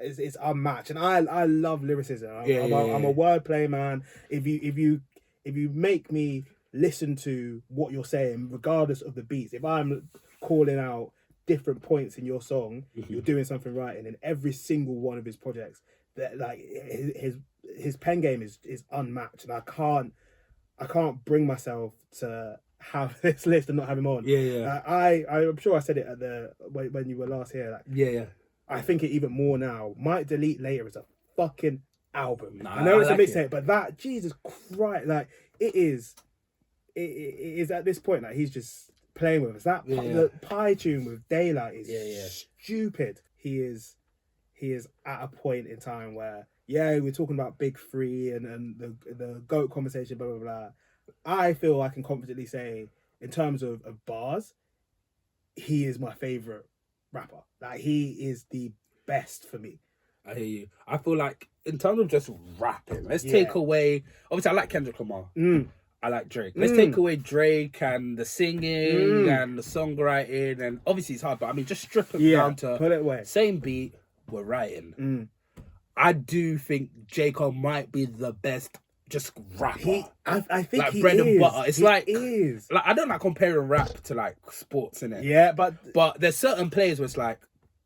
Speaker 1: is unmatched, and I love lyricism. I'm a wordplay man. If you make me listen to what you're saying, regardless of the beats, if I'm calling out different points in your song, you're doing something right. And in every single one of his projects, that like his pen game is unmatched, and I can't bring myself to have this list and not have him on. I'm sure I said it at when you were last here. Like, I think it even more now. Might Delete Later is a fucking album. I know it's a mixtape, but that, Jesus Christ, like it is at this point like he's just playing with us. The pie tune with Daylight is stupid. He is at a point in time where we're talking about Big 3 and the GOAT conversation, blah blah blah. I feel I can confidently say, in terms of bars, he is my favourite rapper. Like, he is the best for me.
Speaker 2: I hear you. I feel like, in terms of just rapping, let's take away... Obviously, I like Kendrick Lamar. I like Drake. Let's take away Drake and the singing and the songwriting. And obviously, it's hard, but I mean, just strip him down to...
Speaker 1: Put it away.
Speaker 2: Same beat, we're writing. I do think J. Cole might be the best just rapper.
Speaker 1: I think
Speaker 2: like
Speaker 1: he
Speaker 2: bread
Speaker 1: is.
Speaker 2: and butter. It's like
Speaker 1: is.
Speaker 2: Like I don't like comparing rap to like sports, innit?
Speaker 1: Yeah, but
Speaker 2: there's certain players where it's like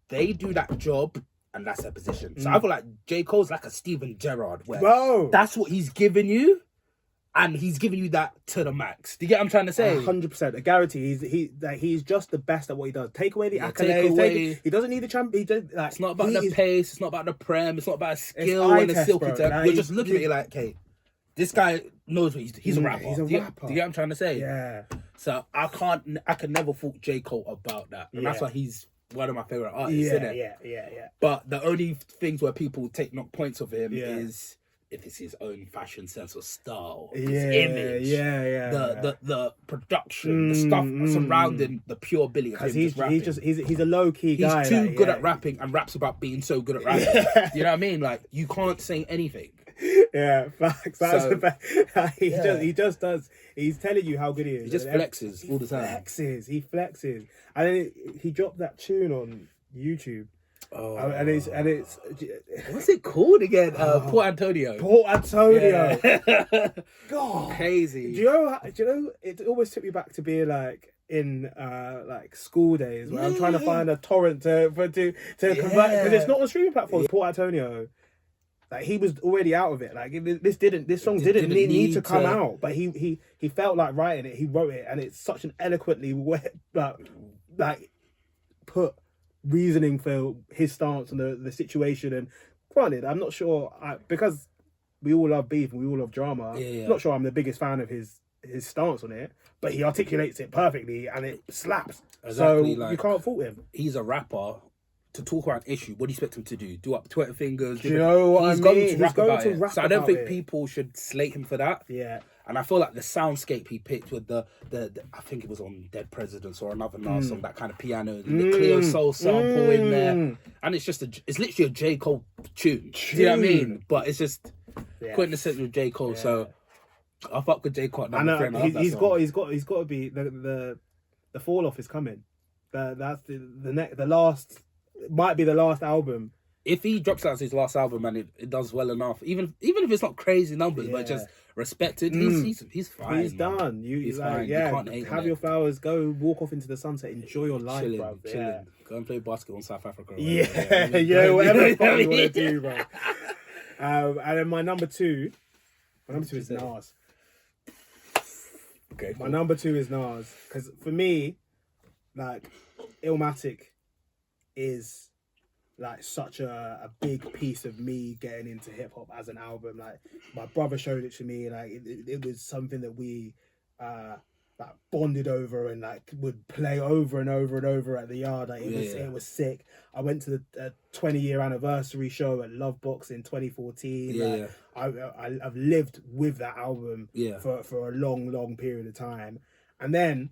Speaker 2: they do that job and that's their position. So I feel like J. Cole's like a Steven Gerrard, where that's what he's giving you, and he's giving you that to the max. Do you get what I'm trying to say?
Speaker 1: 100%. I guarantee he's just the best at what he does. Take away the accolades. He doesn't need the champ.
Speaker 2: It's not about the pace. It's not about the prem. It's not about a skill and a silky tech. You're just looking at it like, okay, this guy knows what he's a rapper.
Speaker 1: He's a rapper.
Speaker 2: Do you get what I'm trying to say?
Speaker 1: Yeah.
Speaker 2: So I can never fault J. Cole about that. And that's why he's one of my favourite artists, isn't it?
Speaker 1: Yeah.
Speaker 2: But the only things where people take knock points of him is if it's his own fashion sense or style, his image, the production, the stuff surrounding the pure ability of him
Speaker 1: he's
Speaker 2: just rapping.
Speaker 1: He's a low key guy.
Speaker 2: He's too good at rapping and raps about being so good at rapping. You know what I mean? Like, you can't say anything.
Speaker 1: Yeah, facts. That's the fact. He just does. He's telling you how good he is.
Speaker 2: He just flexes all the time.
Speaker 1: He flexes. And then he dropped that tune on YouTube. Oh, and it's
Speaker 2: what's it called again? Port Antonio.
Speaker 1: Yeah. God,
Speaker 2: crazy.
Speaker 1: Do you know? It always took me back to being like in like school days where I'm trying to find a torrent to convert, because it's not on streaming platforms. Port Antonio, like, he was already out of it. Like, this song didn't need to come out, but he felt like writing it. He wrote it, and it's such an eloquently like put reasoning for his stance and the situation. And granted, I'm not sure, because we all love beef and we all love drama. I'm not sure I'm the biggest fan of his stance on it, but he articulates it perfectly and it slaps. Exactly, so you can't fault him.
Speaker 2: He's a rapper. To talk about an issue, what do you expect him to do? Do up Twitter fingers?
Speaker 1: Do you know what
Speaker 2: he's
Speaker 1: I mean?
Speaker 2: Going to rap about it. So I don't think people should slate him for that.
Speaker 1: Yeah.
Speaker 2: And I feel like the soundscape he picked with the I think it was on Dead Presidents or another Nas song, that kind of piano, the Cleo Soul sample in there, and it's literally a J. Cole tune. Do you know what I mean? But it's just quintessential J. Cole. So I fuck with J. Cole.
Speaker 1: He's got to be the fall off is coming. That's the last. Might be the last album.
Speaker 2: If he drops out his last album and it does well enough, even if it's not crazy numbers, but just respected, he's fine.
Speaker 1: He's done. He's like, fine. Yeah, you have your flowers, go walk off into the sunset, enjoy your life, bro.
Speaker 2: Chilling. Yeah. Go and play basketball in South Africa. Right?
Speaker 1: Whatever the fuck you want to do, bro. And then my number two is Nas.
Speaker 2: Okay. Cool.
Speaker 1: My number two is Nas, because for me, like, Illmatic is like such a big piece of me getting into hip hop as an album. Like, my brother showed it to me. Like, it was something that we like bonded over and like would play over and over and over at the yard. Like, it was sick. I went to the 20-year anniversary show at Lovebox in 2014. I've lived with that album for a long period of time. And then,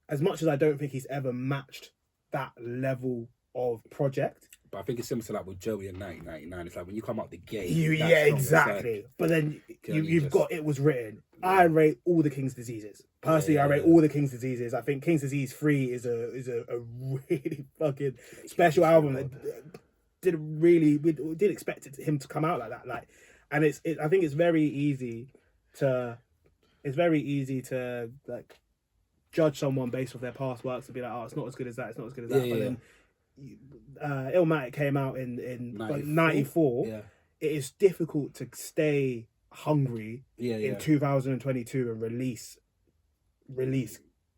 Speaker 1: as much as I don't think he's ever matched that level of project,
Speaker 2: but I think it's similar to like with Joey in 1999. It's like when you come out the gate,
Speaker 1: exactly. Like, but then you've got It Was Written. I rate all the King's Diseases. Personally, I rate all the King's Diseases. I think King's Disease 3 is a really fucking special album that we didn't expect him to come out like that. Like, and I think it's very easy to like judge someone based off their past works and be like, oh, it's not as good as that. It's not as good as that. But then Illmatic came out in 94. It is difficult to stay hungry in 2022 and release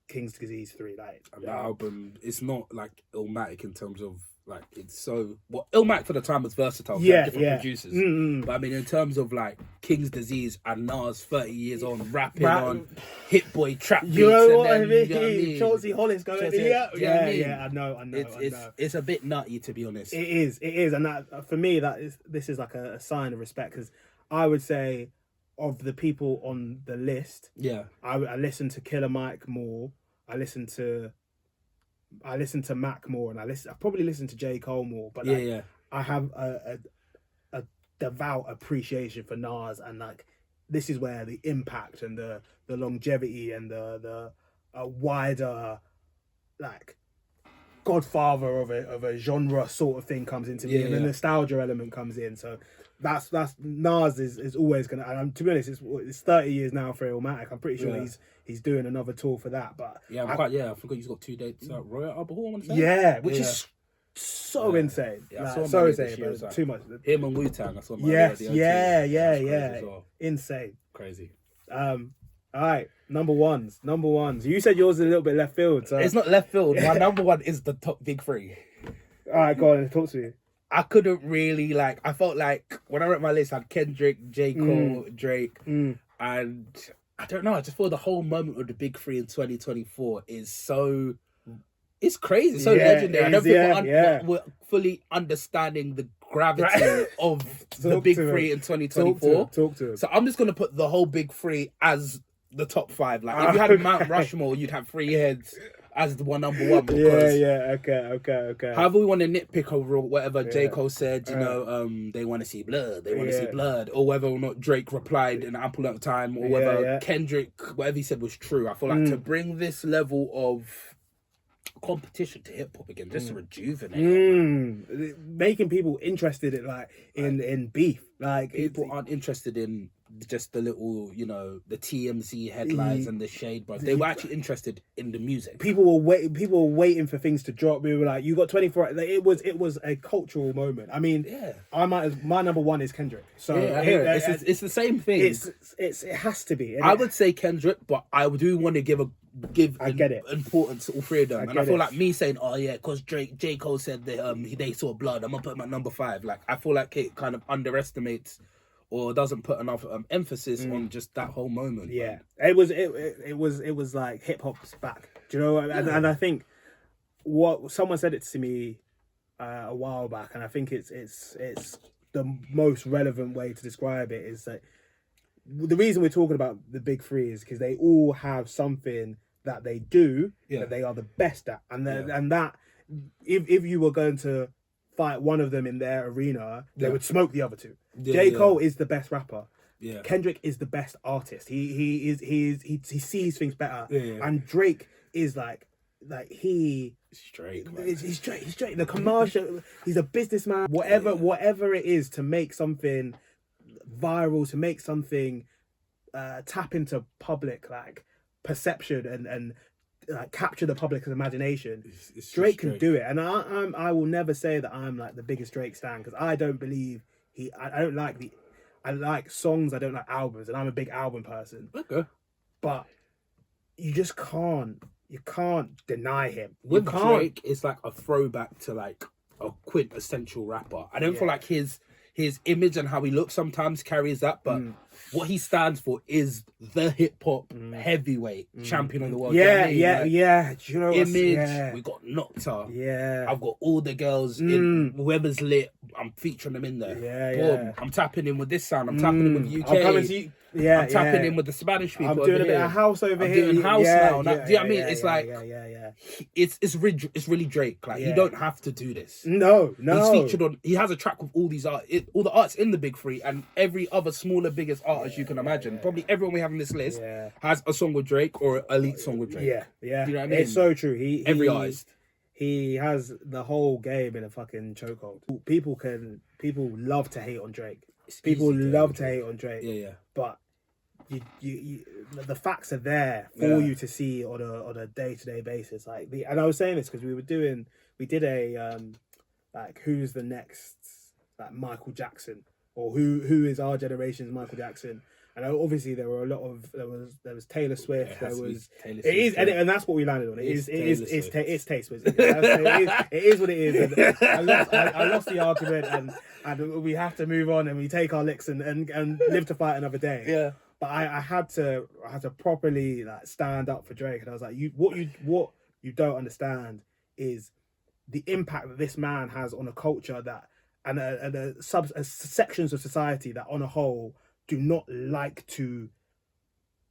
Speaker 1: King's Disease 3. Like,
Speaker 2: and that album, it's not like Illmatic in terms of like, it's so Illmatic for the time was versatile. Different producers. But I mean, in terms of like King's Disease and Nas 30 years on rapping on Hit Boy trap beats,
Speaker 1: you know what I mean?
Speaker 2: You know what I mean?
Speaker 1: Chauncey Hollis going, I know.
Speaker 2: It's a bit nutty, to be honest.
Speaker 1: It is, and that for me, this is like a sign of respect, because I would say of the people on the list, I listen to Killer Mike more. I listen to Mac more, and I probably listen to J. Cole more. But I have a devout appreciation for Nas, and like, this is where the impact and the longevity and the wider like godfather of a genre sort of thing comes into me, and the nostalgia element comes in. So that's Nas is always gonna. And to be honest, it's 30 years now for Illmatic. I'm pretty sure he's doing another tour for that. But
Speaker 2: I forgot he's got 2 dates at Royal Albert Hall. I want to say.
Speaker 1: Which is so insane.
Speaker 2: Like,
Speaker 1: so insane, but like, too much.
Speaker 2: Him and Wu-Tang. That's what.
Speaker 1: Insane.
Speaker 2: Crazy.
Speaker 1: All right, number ones. You said yours is a little bit left field. So
Speaker 2: it's not left field. My number one is the top big three.
Speaker 1: All right, go on, talk to me.
Speaker 2: I couldn't really like. I felt like when I wrote my list, I had Kendrick, J. Cole, Drake, and I don't know. I just feel the whole moment of the big three in 2024 is it's crazy, so legendary. I don't think we're fully understanding the gravity of the big three in 2024.
Speaker 1: Talk to him.
Speaker 2: So I'm just gonna put the whole big three as the top five. Like if you had Mount Rushmore, you'd have three heads as the number one. Because
Speaker 1: okay.
Speaker 2: however we want to nitpick over whatever J. Cole said, you know, they want to see blood, see blood, or whether or not Drake replied in ample amount of time, or whether Kendrick, whatever he said was true. I feel like to bring this level of competition to hip hop again, just to rejuvenate,
Speaker 1: making people interested in beef. Like
Speaker 2: people aren't interested in just the little, you know, the TMZ headlines and the shade, but they were actually interested in the music.
Speaker 1: People were waiting for things to drop. We were like, you got 24. Like, it was a cultural moment. I mean, my number one is Kendrick. So
Speaker 2: it's the same thing.
Speaker 1: It has to be.
Speaker 2: I would say Kendrick, but I do want to give importance to all three of them. And I feel like me saying, oh yeah, because J. Cole said that they saw blood, I'm gonna put him at number 5. Like I feel like it kind of underestimates or doesn't put enough emphasis on just that whole moment.
Speaker 1: Yeah, it was like hip hop's back. Do you know? And I think what someone said it to me a while back, and I think it's the most relevant way to describe it is that the reason we're talking about the big three is because they all have something that they do that they are the best at, and that if you were going to fight one of them in their arena, they would smoke the other two. J. Cole is the best rapper. Yeah. Kendrick is the best artist. He sees things better. And Drake is like
Speaker 2: straight.
Speaker 1: He's straight. The commercial. He's a businessman. Whatever it is to make something viral, to make something tap into public perception and capture the public's imagination. Drake can do it, and I will never say that I'm like the biggest Drake stan, because I don't believe I like songs, I don't like albums, and I'm a big album person.
Speaker 2: Okay,
Speaker 1: but you just can't deny him.
Speaker 2: With Drake, it's like a throwback to like a quintessential rapper. I don't feel like his image and how he looks sometimes carries that, but what he stands for is the hip hop heavyweight champion of the world.
Speaker 1: Yeah.
Speaker 2: Do
Speaker 1: you know
Speaker 2: image? We got Nocta.
Speaker 1: Yeah.
Speaker 2: I've got all the girls in whoever's lit. I'm featuring them in there. Boom. I'm tapping in with this sound. I'm tapping in with the UK. I'm tapping in with the Spanish people.
Speaker 1: I'm doing a bit of house over here.
Speaker 2: I'm doing house now. Do you know what I mean? It's like it's really Drake. Like you don't have to do this.
Speaker 1: No.
Speaker 2: He's featured on. He has a track with all these all the artists in the big three and every other smaller, biggest artist you can imagine. Probably everyone we have on this list has a song with Drake or a lead song with Drake.
Speaker 1: Yeah.
Speaker 2: Do you know what I mean?
Speaker 1: It's so true.
Speaker 2: Every artist.
Speaker 1: He has the whole game in a fucking chokehold. People love to hate on Drake. People love to hate on Drake.
Speaker 2: Yeah.
Speaker 1: But you the facts are there for you to see on a day-to-day basis. And I was saying this because we did a who's the next Michael Jackson, or who is our generation's Michael Jackson. And obviously there were there was Taylor Swift. And that's what we landed on. It's Taylor Swift. It is what it is. And I lost the argument, and we have to move on, and we take our licks and live to fight another day.
Speaker 2: Yeah.
Speaker 1: But I had to properly stand up for Drake, and I was like, what you don't understand is the impact that this man has on a culture and sections of society that on a whole do not like to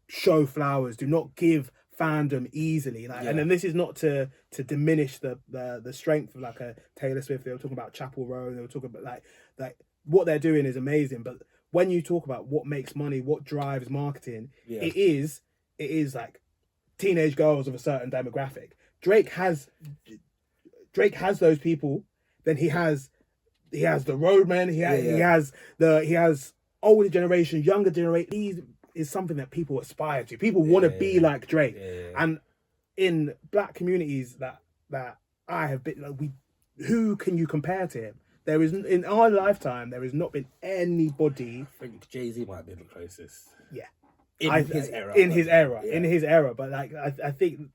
Speaker 1: show flowers, do not give fandom easily. And then this is not to diminish the strength of a Taylor Swift. They were talking about Chapel Row, and they were talking about like what they're doing is amazing. But when you talk about what makes money, what drives marketing, it is like teenage girls of a certain demographic. Drake has those people. Then he has the roadmen. He has older generation, younger generation. These is something that people aspire to. People want to be like Drake. And in black communities that I have been, who can you compare to him? There is, in our lifetime, there has not been anybody.
Speaker 2: I think Jay-Z might be the closest.
Speaker 1: Yeah.
Speaker 2: In his
Speaker 1: era. But I think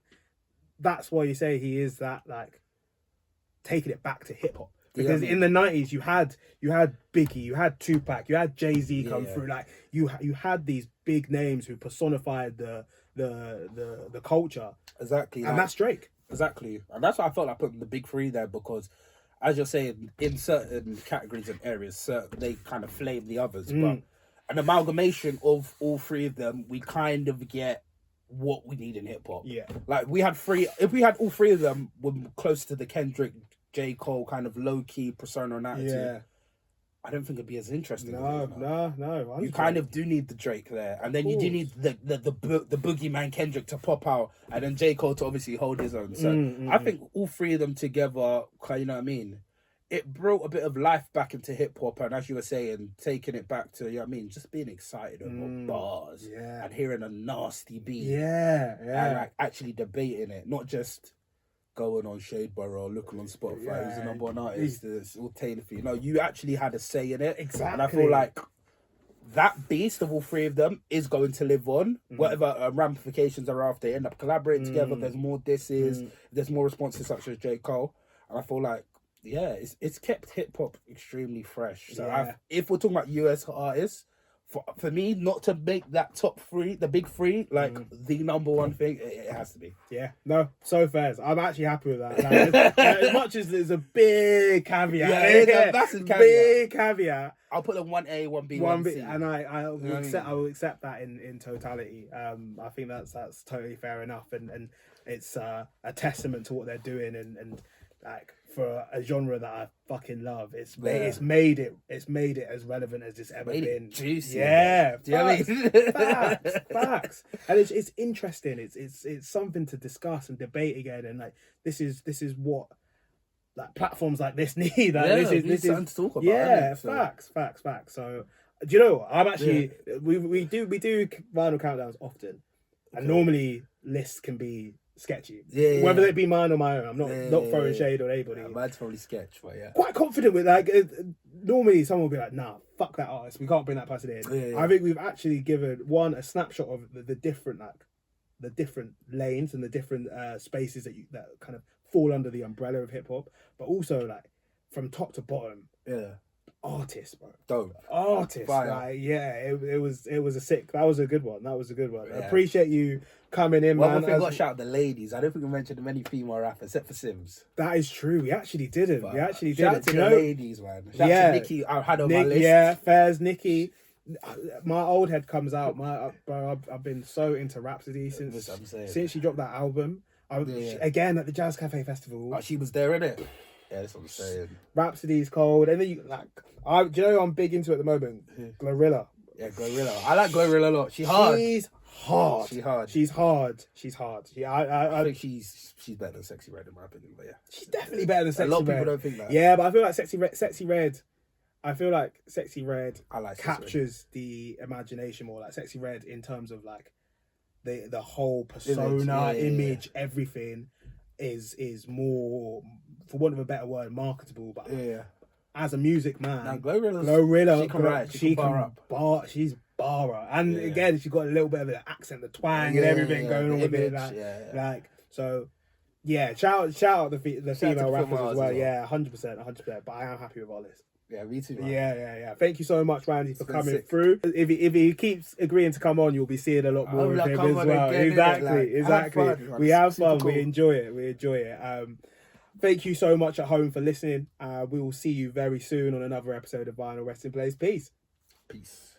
Speaker 1: that's why you say he is that taking it back to hip hop. Because in the 90s you had Biggie, you had Tupac, you had Jay-Z come through. You had these big names who personified the culture.
Speaker 2: Exactly.
Speaker 1: And that's Drake.
Speaker 2: Exactly. And that's why I felt like putting the big three there, because as you're saying, in certain categories and areas, they kind of flame the others. But an amalgamation of all three of them, we kind of get what we need in hip hop.
Speaker 1: Yeah.
Speaker 2: Like we had three. If we had all three of them, were close to the Kendrick, J. Cole kind of low key persona and attitude. Yeah. I don't think it'd be as interesting.
Speaker 1: No.
Speaker 2: You kind of do need the Drake there, and then you do need the boogeyman Kendrick to pop out, and then J. Cole to obviously hold his own. So I think all three of them together, you know what I mean? It brought a bit of life back into hip hop, and as you were saying, taking it back to, you know what I mean, just being excited over bars and hearing a nasty beat, and like actually debating it, not just going on Shadeborough or looking on Spotify who's the number one artist, it's all tailored for you. No, you actually had a say in it.
Speaker 1: Exactly.
Speaker 2: And I feel like that beast of all three of them is going to live on. Whatever ramifications are after, they end up collaborating together. There's more disses, there's more responses such as J. Cole. And I feel like, it's kept hip hop extremely fresh. So if we're talking about US artists, for me, not to make that top three, the big three, like the number one thing, it has to be.
Speaker 1: Yeah, no, so fair. I'm actually happy with that. Like, as much as there's a big caveat,
Speaker 2: it's a massive caveat.
Speaker 1: Big caveat.
Speaker 2: I'll put them 1A, 1B, 1C.
Speaker 1: And I will accept that in totality. I think that's totally fair enough, and it's a testament to what they're doing, and like for a genre that I fucking love, it's made it as relevant as it's ever been.
Speaker 2: Juicy.
Speaker 1: Yeah,
Speaker 2: do you know what I mean?
Speaker 1: Facts. And it's interesting. It's something to discuss and debate again. And like this is what like platforms like this need. Like, this is something to talk about. Yeah, facts. So do you know what? I'm actually we do vinyl countdowns often, and normally lists can be sketchy. Whether it be mine or my own. I'm not throwing shade on anybody.
Speaker 2: Mine's probably sketch, but
Speaker 1: quite confident with like normally someone will be like, nah, fuck that artist, we can't bring that person in. I think we've actually given a snapshot of the different lanes and the different spaces that kind of fall under the umbrella of hip hop, but also like from top to bottom. Artists, bro.
Speaker 2: Dope.
Speaker 1: Artists. Like, it was a sick. That was a good one. I appreciate you coming in, man.
Speaker 2: One thing, got to shout out the ladies. I don't think we mentioned many female rappers except for Sims.
Speaker 1: That is true. We actually didn't.
Speaker 2: Shout out to the ladies, man. Shout out to Nikki. I had on my list.
Speaker 1: Yeah, Fairs, Nikki. My old head comes out. Bro, I've been so into Rhapsody since she dropped that album. Again at the Jazz Cafe Festival.
Speaker 2: Oh, she was there, innit? Yeah, that's what I'm saying.
Speaker 1: Rhapsody's cold, and then you like. Do you know who I'm big into at the moment? Glorilla.
Speaker 2: Yeah, Glorilla. I like Glorilla a lot. She's hard. She's hard. I think she's better than Sexy Red in my opinion. But
Speaker 1: she's definitely better than Sexy Red.
Speaker 2: A lot of people don't think that.
Speaker 1: Yeah, but I feel like Sexy Red. I feel like Sexy Red captures the imagination more. Like Sexy Red in terms of like the whole persona, image, everything is more, for want of a better word, marketable. But as a music man,
Speaker 2: now, Glorilla,
Speaker 1: she can bar. She's barra, and again, she's got a little bit of an accent, the twang, and everything going on with it. Like so. Yeah, shout out the female rappers as well. Yeah, 100%. But I am happy with all this.
Speaker 2: Yeah, me too, man.
Speaker 1: Yeah. Thank you so much, Randy, for coming through. If he keeps agreeing to come on, you'll be seeing a lot more of him as well. Exactly. We have fun. Cool. We enjoy it. Thank you so much at home for listening. We will see you very soon on another episode of Vinyl Resting Place. Peace.